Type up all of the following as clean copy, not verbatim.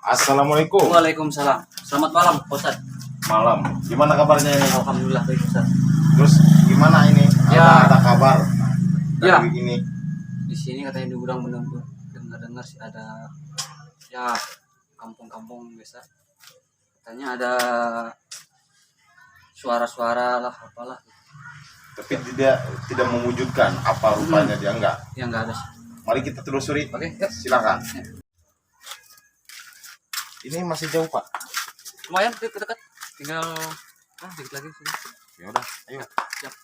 Assalamualaikum. Waalaikumsalam. Selamat malam, Ustaz. Malam. Gimana kabarnya ini? Alhamdulillah baik, Ustaz. Terus gimana ini? Ya. Ada kabar? Ya. Dari ini. Di sini katanya di gudang menunggu. Dengar sih ada ya kampung-kampung biasa. Katanya ada suara-suara lah apalah. Tapi tidak mewujudkan apa rupanya dia enggak. Yang enggak ada sih. Mari kita telusuri. Oke, yuk. Silakan. Ini masih jauh, Pak. Lumayan dekat. Tinggal dikit lagi sini. Ya udah, ayo. Siap.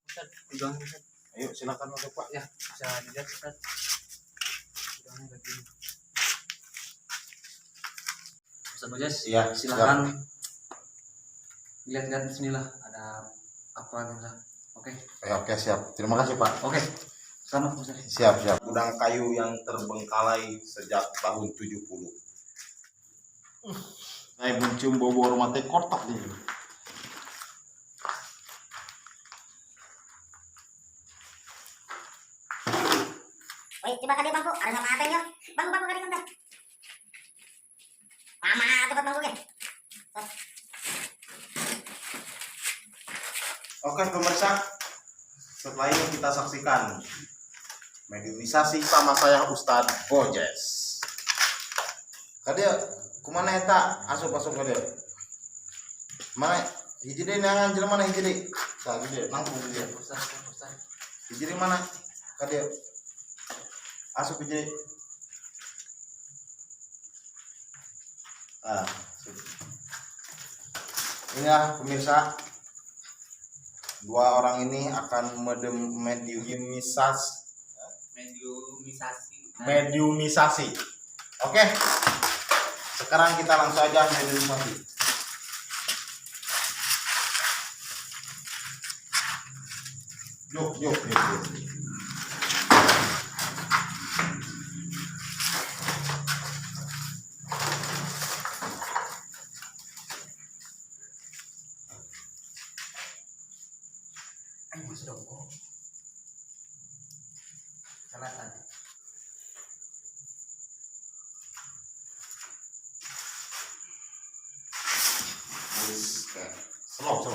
Ustaz, gudang Ustaz. Ayo silakan masuk, Pak. Ya, bisa dilihat Ustaz. Gudangnya begini. Ustaz Bajas, Iya, silakan lihat-lihat sinilah ada apa gitu lah. Oke. Oke, siap. Terima kasih, Pak. Oke. Selamat Ustaz. Siap. Gudang kayu yang terbengkalai sejak tahun 70. Saya mencium bau rumah teh kotak nih. Woi, coba kali bangku, ada nama apa ya? Bangku kali kan dah. Mama tempat bangku ke? Oke pemirsa, setelah ini kita saksikan mediumisasi sama saya Ustadz Bojes. Kadia, kumana eta asup kadia? Mana hiji deui nangan jelema mana hiji deui? Tah gede nangkung dia. Ustaz. Hiji deui mana? Kadia. Asup hiji deui. Ah. Ini ya pemirsa. Dua orang ini akan mediumisasi. Oke. Sekarang kita langsung aja mediumisasi. Yuk. Ayo masuk dong kok. Kelihatan. Slow.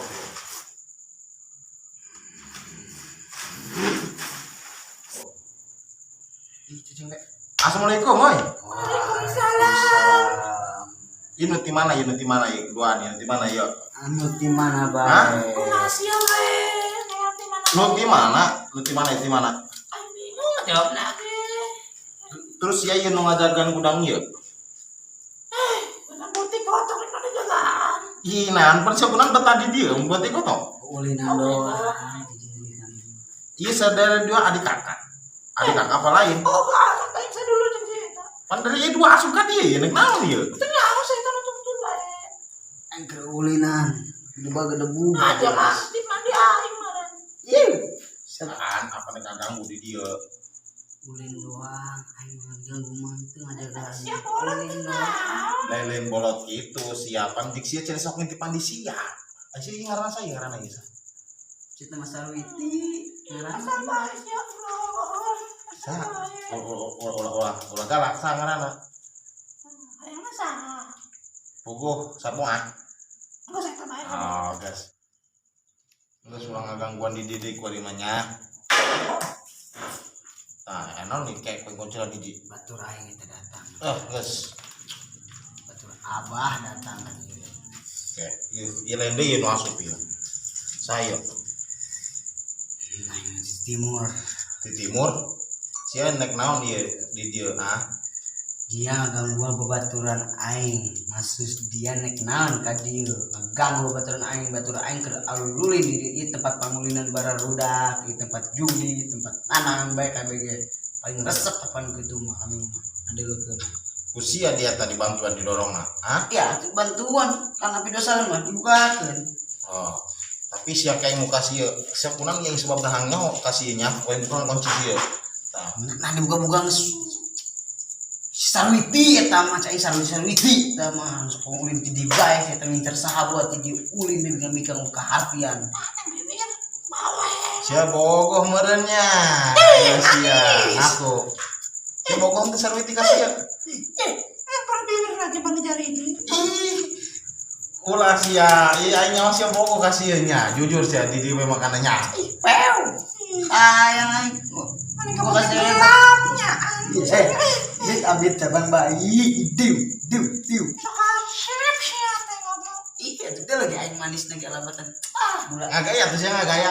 Assalamualaikum, oi. Waalaikumsalam. Ini ti mana ya? Dua nih, ti mana ya? Anu di mana, Hah? Bang? Masih Lu ti mana? bingung jawab lagi. Terus ya nu ngajagan gudang ieu. Benar putih kotor itu di jalan. Inan persiapan betah di dia, buat ikut toh. Ulina doang. Iya saudara dua adik kakak apa lain? Oh, anak kayak saya dulu cerita. Pan dari dua asup kan dia, nek naon dia? Ternyata saya kan tuntun baik. Angker ulinan. Coba debu. Aja mandi aing maren. Iya. Kan apa nek ganggu di dia? Ulin doang. Aing ganggu mantu aja kan. Siap orang kenal. Lain bolot itu siapan diksi cari sok ngintipan di sia. Aja ngaran saya ngaran aja. Cita Mas Sarwiti. Asal baik ya Allah. Sa, ulah galak sa ngaranna. Aing mah sana. Puguh samuan. Enggak saya tambahin. Oh, guys. Enggak sulang ngagangguan di didik kurimanya. Nah, enon nih kayak penggoncelan hiji. Batur aing kita datang. Guys. Batur Abah datang kan. Oke, ieu lain deui nu asup ieu. Saya Aing di timur. di timur. Sia nek naon ieu di dieu Dia gangguan bebaturan aing. Maksud dia nek naon ka dieu. Ngaganggu bebaturan aing keur alululin di tempat pangulinan bararudak, di tempat judi, tempat nanam bae kabeh. Paling resep apaan kitu mah aing mah. Adeuleukeun. Usia dia tadi bantuan didorongna. Ya, itu bantuan kan api dosa mah dibukakeun. Oh. Tapi sia kayak muka sia kunang yang sebab dahangnya kasih nya poin bukan kunci dia. Nah dibuka-buka Sarwiti eta mah cai Sarwiti eta mah sok ulin ti dibae eta ngincer sahabat ti ulin dengan mikang kahartian. Sia bogoh merenya. Ya sia aku. Di bokong tuh Sarwiti kasih ya. Berbibir lagi bang jari ini. Ih, ulah sia, iya nyawa sia bokong kasihnya. Jujur sia di dia makanannya. Pew. Sayang aing. Mana Gua kamu kasih gelapnya? Bit abit cabang bayi. Diu. Kasih siapa yang ngomong? Iya, itu lagi aing manis lagi alabatan. Mulai Agak ya tuh sia ngagaya.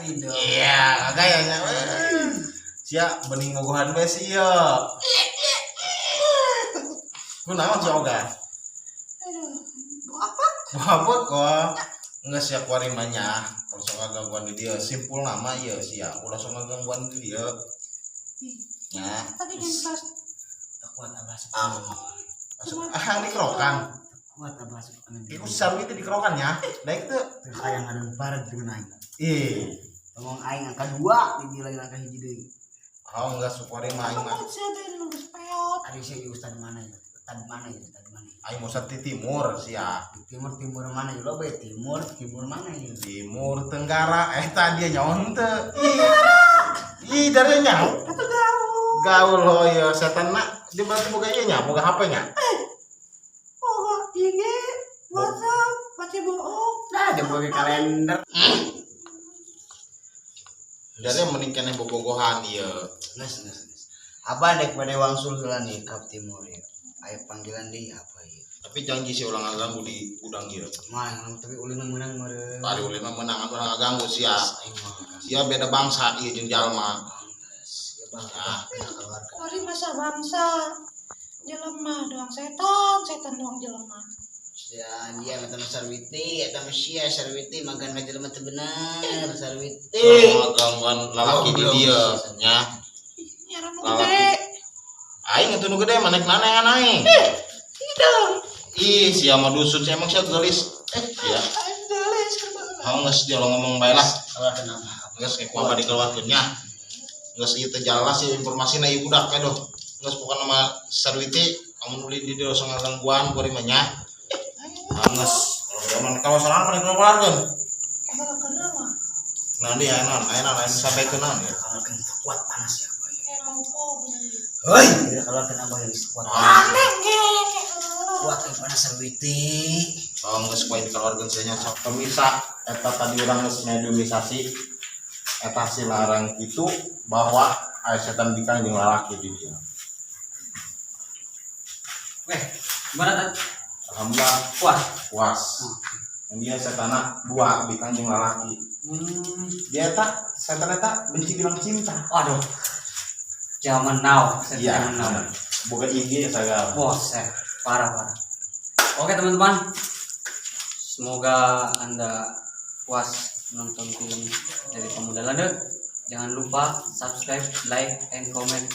ini dong. Iya, ngagayanya. Sia bening mogohan we sia. Ku naon si Oga? Aduh, apa? Buat kok. Enggak sia kuarimanya. Kalau gangguan di dia simpul nama ya sia. Ulah sok gangguan di dia. Ya. Tadi yang pas Kuat abah Masuk di kerokan. Kuat abah angin. Iku Sarwiti di kerokan ya. Baik tuh. Kayak ada barat dengan aing. Ih. Ngomong aing angka 2 dibilang angka hiji deui. Oh enggak sukuari mah aing mah. kamu sih ada yang nunggu peot. Tadi saya di ustad mana ya? Ustad mana ya? Ustad mana? Aing mau di timur sia. Di timur mana ya? Lo be timur mana ya? Timur Tenggara dia nyaon teu. Ih, dari nyaho. Kata gaul. Gaul lo ya setan nak. Dia berarti boga ieu nya, boga HP nya. Oh, IG, WhatsApp, baca bohong. Nah, dia bagi kalender. Dari mending keneh bobogohan ieu. Nes. Apa dek pada wangsul heula nih ka timur ya? Aya panggilan deui apa ya? Tapi janji si ulang ngaganggu di gudang ieu. Mah, tapi ulin menang meureun. Tadi ulin mah menang ulang ngaganggu sia. Aing mah Sia beda bangsa ieu jeung jalma. ya bang, keluarga. Mari masa bangsa. Jelema doang setan doang jelema. Ya, dia mata Sarwiti, eta mah sia Sarwiti magan ka jelema teu bener, Sarwiti. Ngagangguan lalaki di dieu nya. Nyaran nu Lalaki. gede. Aing itu nu gede manek nana aing. Tidak. Ih, sia mah dusun sia emang sia gelis. Sia. Aing gelis kebetulan. Mau geus dia lo ngomong bae lah. Kalau kenapa? Geus ke kumaha dikeluarkeun nya. Geus ieu teh jelas ieu informasina ieu budak we doh. Geus pokona nama Sarwiti amun uli di dieu sok ngagangguan kuari mah nya. Geus zaman kawasan apa dikeluarkeun. Kalau kenapa? Nanti ayeuna ayeuna sampaikeun naon ya. Kalau kan kuat panas ya, Boy. Emang pobre. Hei, kalau kan abah yang kuat. Aneh gini. Kuat yang panas Sarwiti. Tong geus poe dikeluarkeun sia nya sok pemirsa eta tadi urang geus mediumisasi eta si larang itu bahwa aya setan bikang jeung lalaki di dieu. Weh, gimana tadi? Alhamdulillah Kuat. puas. Dan dia setana dua bikang jeung lalaki. Dia tak setan eta benci bilang cinta. Waduh. Zaman now, Iya. zaman now. Boga IG sagala. Boset, parah. Oke teman-teman, semoga Anda puas menonton film dari Pemuda Lada. Jangan lupa subscribe, like, and comment.